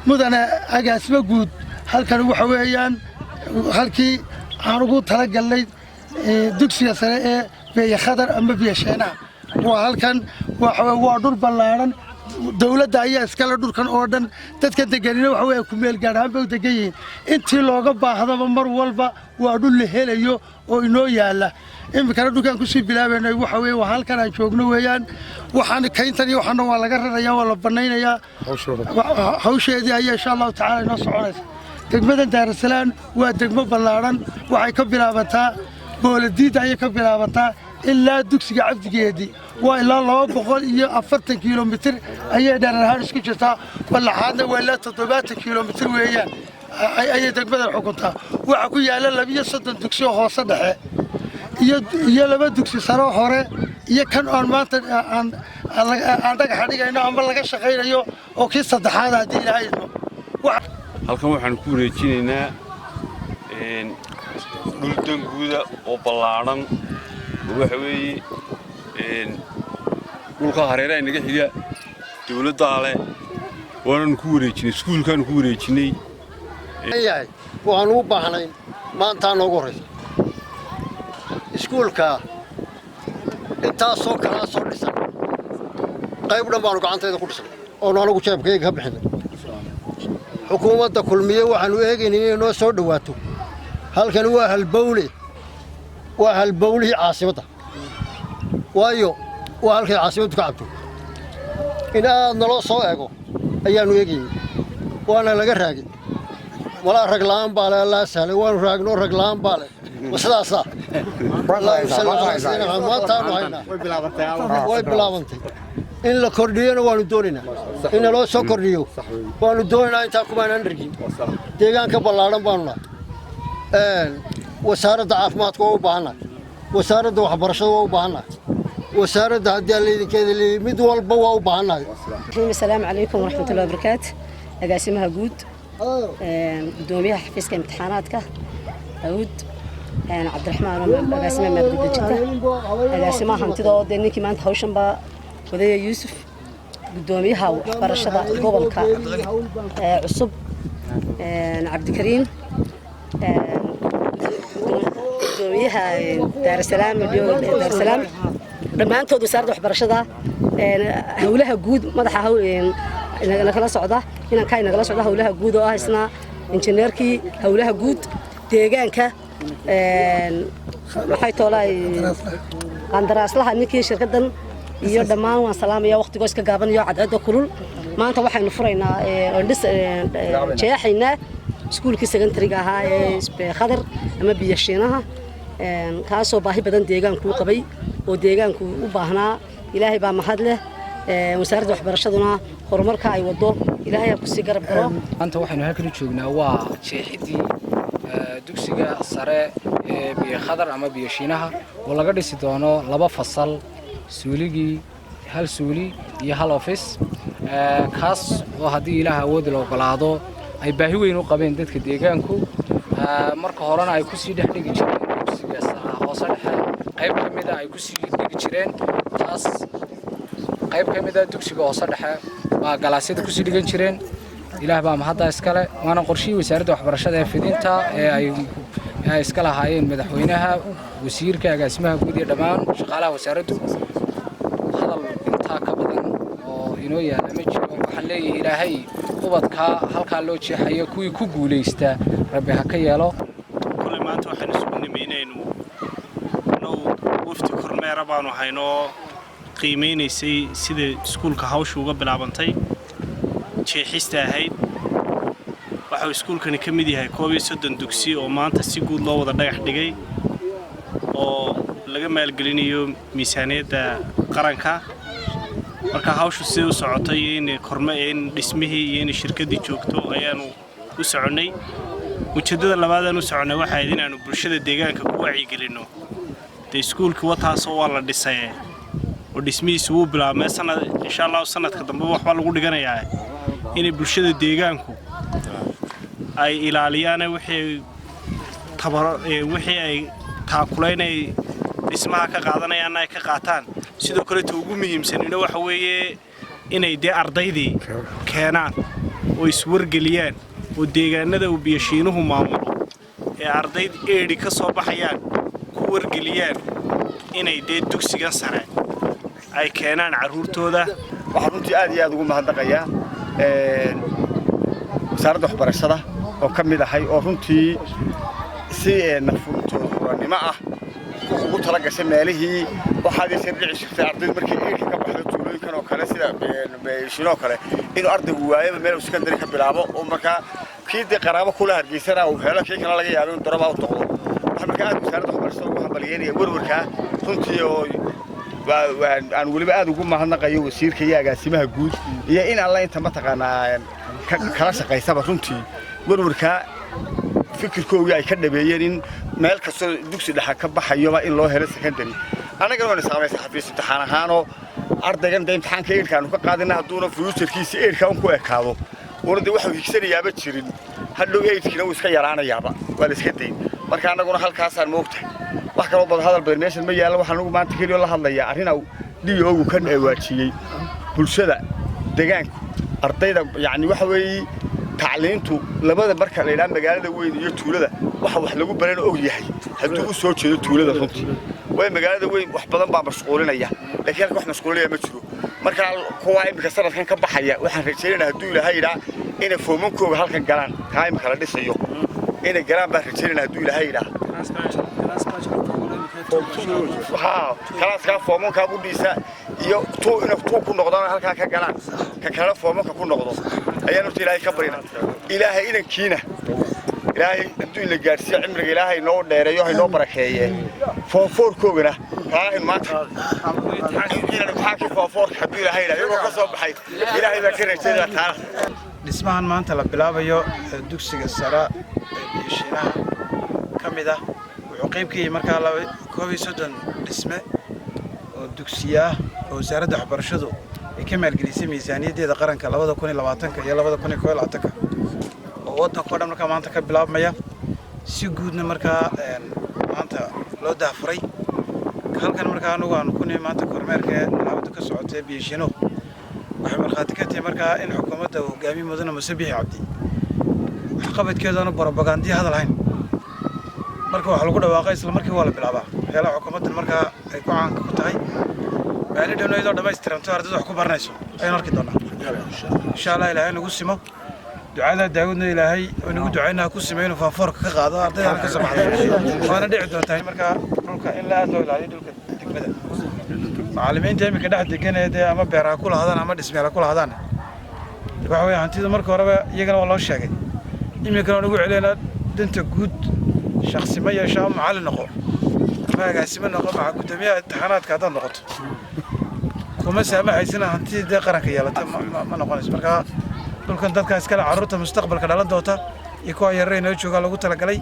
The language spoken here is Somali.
mudana agaasimo guud halkan waxa weeyaan halkii aan ugu talagalnay dugsiga sare ee beeye khadar ama beeye sheenaha waa halkan waa dhul ballaaran dawladda ayaa iskala dhulkan oo dhan dadka deganina waxa weeye ku meel gaar ahaan bay u degan yihiin intii looga baahdaba mar walba waa dhul la helayo oo inoo yaala iminkana dhulkaan kusii bilaabaynay waxa weeye waa halkan aan joogno weeyaan waxaan kayntan iyo waxaana waa laga rarayaa waa la banaynayaa hawsheedii ayaa insha allahu tacaala inoo soconaysa degmadan daarasalaam waa degmo ballaaran waxay ka bilaabataa booladiida ayay ka bilaabataa ilaa dugsiga cabdigeedii waa ilaa 240 kilomitir ayay dheerahaan isku jirtaa ballaxaadna waa ilaa 70 kilomitir weeyaan ayay degmadan xukuntaa waxa ku yaala 32 dugsi oo hoose dhexe iyo 2 dugsi sare hore iyo kan aan maanta aan dhagax dhigayno ama laga shaqeynayo oo kii saddexaad hadii ilaahay halkan waxaan ku wareejinaynaa dhul danguuda oo ballaaran waxa weeye dhulka hareeraha inaga xiga dawladda leh waan ku wareejinay iskuulkan ku wareejinay waxaan u baahnay maanta noogu horeysa iskuulka intaas soo kala soo dhisan qayb dhan baan gacantayda ku dhisan oo anagu jeebkayga ka bixinay xukuumadda kulmiye waxaanu eegaynay inay noo soo dhawaato halkan waa halbowlihii caasimadda waayo waa halkay caasimaddu ka cabto in aad naloo soo eego ayaannu eegaynay waana laga raagay walaa rag la'aan baa le allaa sahlay waanu raagno rag la'aan baa le sidaasaa maantaanu haynaa way bilaabantay in la kordhiyona waanu doonaynaa in naloo soo kordhiyo waanu doonaynaa intaa kumaanaan dhargin deegaanka ballaaran baanu nahay wasaaradda caafimaadka waa u baahannahay wasaaradda waxbarashada waa u baahannahay wasaaradda haddii aan laydinkeeda leeyahay mid walba waa u baahannahay assalaamu calaykum waraxmatullahi wabarakaatu agaasimaha guud gudoomiyaha xafiiska imtixaanaadka daawud cabdiraxmaan agaasimaha maadgudajinta agaasimaha hantida oo dee ninkii maanta hawshan baa wadaya yuusuf gudoomiyaha waxbarashada gobolka cusub cabdikariin gudoomiyaha daarasalaam dhammaantood wasaaradda waxbarashada howlaha guud madaxa nagala socda inankaa nagala socda howlaha guud oo ah isna injineerkii howlaha guud deegaanka waxay toolay qandaraaslaha ninkii shirkadan iyo dhammaan waan salaamaya waqtigoo iska gaabanayo cadceedda kulul maanta waxaynu furaynaa jeexaynaa iskuulkii secondary-ga ahaa ee khadar ama biyo shiinaha kaasoo baahi badan deegaanku u qabay oo deegaanku u baahnaa ilaahay baa mahad leh wasaaradda waxbarashaduna horumarka ay wado ilaahay ha ku sii garab galo maanta waxaynu halkan u joognaa waa jeexidii dugsiga sare ee biyo khadar ama biyo shiinaha oo laga dhisi doono 2 fasal suuligii hal suuli iyo hal office kaas oo haddii ilaah awood la ogolaado ay baahi weyn u qabeen dadka deegaanku marka horena ay ku sii dhigi jireen dugsiga hoose dhexe qayb ka mid ah ay ku sii dhigi jireen taas qayb ka mid ah dugsiga hoose dhexe waa galaasyada ku sii dhigan jireen ilaah baa mahadda iskale waana qorshihii wasaaradda waxbarashada ee fidinta ee ay iska lahaayeen madaxweynaha wasiirka agaasimaha guud iyo dhammaan shaqaalaha wasaaraddu hadal intaa ka badan oo inoo yaala ma jiro waxaan leeyahay ilaahay ubadka halkaa loo jeexayo kuwii ku guulaysta rabbi ha ka yeelo kule maanta waxaan isugu nimaynaynu wafdi kormeera baanu haynoo qiimeynaysay sida iskuulka hawsha uga bilaabantay jeexista ahayd waxuu iskuulkani ka mid yahay 31 dugsi oo maanta si guud loo wada dhagax dhigay oo laga maalgelinayo miisaaniyadda qaranka marka hawshu si u socotay in dhismihii iyo in shirkadii joogto ayaanu u soconay ujeedada labaad aan u soconay waxa ay inaanu bulshada deegaanka ku wacyigelino iskuulka wataasoo waa la dhisay oo dhismihiisu uu bilaabmay sanad insha Allah sanadka dambe waxba lagu dhiganayaa in bulshada deegaanku ay ilaaliyaan wixii ay taakuleynay dhismaha ka qaadanayaan ay ka qaataan sidoo kale ugu muhiimsan waxa weeye inay ardaydii keenaan oo iswargeliyaan oo deegaanada uu biyashiinuhu maamulo ee ardayd eedhi ka soo baxayaan ku wargeliyaan inay dee dugsigan sare ay keenaan carruurtooda. waxaan runtii aad iyo aad ugu mahadnaqayaa wasaaradda waxbarashada oo ka mid ahay oo runtii si nafurtoodanimo ah ugu tala gashay meelihii waxaad yeeshay dhici jirtay ardaydu markay eedhi ka baxdo tuulooyinkan oo kale sida beeshinoo kale inuu ardaygu waayaba meel uu secondary ka bilaabo oo markaa kii dee qaraabo kula hargeysana uu helo kii kale laga yaabo inuu daraba u noqdo. waxaan markaa aad wasaaradda waxbarashada ugu hambalyeynaya warwarkaa runtii oo aan weliba aad ugu mahadnaqayo wasiirka iyo agaasimaha guud iyo in alla inta mataqaanaa kala shaqaysaba runtii warwarkaa fikirkoogii ay ka dhabeeyeen in meel kastoo dugsi dhexa ka baxayoba in loo helo secondary. annagana wayna saamaysa xafiis imtixaan ahaanoo ardaygan dee imtixaanka eedhkaanu ka qaadina hadduuna fuuturkiisa eedhka un ku ekaado uuna dee waxuu higsanayaaba jirin hadhow eedhkiina wuu iska yaraanayaaba waa la iska dayn. marka annaguna halkaasaan moogtahay wax kaloo badan hadal badan meeshan ma yaallo. waxaan ugu maanta keliyo la hadlayaa arrin DOgu ka dhawaajiyey bulshada deegaanku ardayda yacni waxa weeye tacliintu labada marka la yidhaha magaalada weyn iyo tuulada waxa wax lagu baran og yahay hadduu u soo jeedo tuulada runtii way magaalada weyn wax badan baa mashquulinaya laakiin halka wax mashquulinaya ma jiro. marka kuwa imika sanadkan ka baxaya waxaan rajaynaynaa hadduu ilaahay yidhaa inay foomankooga halkan galaan kaa imika la dhisayo inay galaan baan rajaynaynaa hadduu ilaahay yidhaa kalaaskaa foomankaa gudhiisa iyo tuu ku noqdaan halkaa ka galaan ka kale foomanka ku noqdo ayaan horta ilaahay ka barina. ilaahay inankiina ilaahay hadduu ina gaadhsiiyo cimriga ilaahay noo dheereeyo hay noo barakeeye foonfoorkoogana kaahin maanta imtixaankii foonfoorka hadduu ilaahay yidhaa iyagoo ka soo baxay ilaahay baan ka rajaynaa taana. dhismahan maanta la bilaabayo dugsiga sare ee biyashiinaha ka mid ah wuxuu qayb ka yahay markaa 31 dhisme oo dugsiya ah oo wasaaradda waxbarashadu ay ka maalgelisay miisaaniyaddeeda qaranka 2020 iyo 2021 oo waddanka dhan markaa maanta ka bilaabmaya si guudna markaa maanta loo daafuray. halkan markaa anigu aan ku nimid maanta kormeerka nabadda ka socotay biyashiino waxay markhaati ka tahay markaa in xukuumadda hogaamiye mudane Muuse Biixi Cabdi waxqabadkeedana barabagaandii hadal hayn marka waxa lagu dhawaaqay isla markii waa la bilaabaa waxyaalaha xukuumaddan markaa ay ku caanka ku tahay maalin dhownaydo dhammaystiranto ardayda wax ku baranayso ayaan arki doonaa insha Allah. ilaahay nagu simo ducada daawudna ilaahay oo nagu ducaynaa ku sameeyno faafoorka ka qaado ardayda ka soo baxday waana dhici doontaa markaa dhulka in la aad loo ilaaliyo dhulka degmada. macallimiinta imika dhex deganeeda ama beeraha ku lahaadaan ama dhismeela ku lahaadaan waxa weeye hantida marka horeba iyagana waa loo sheegay imikana nagu celeena danta guud shakhsi ma yeeshaa macallin noqo ama agaasimo noqo maca gudoomiyaha imtixaanaadka haddaad noqoto kuma saamaxaysina hantida qaranka yeelata ma noqonayso. marka dhulkan dadka iskale carruurta mustaqbalka dhalan doonta iyo kuwa yaryar inoo jooga lagu talagalay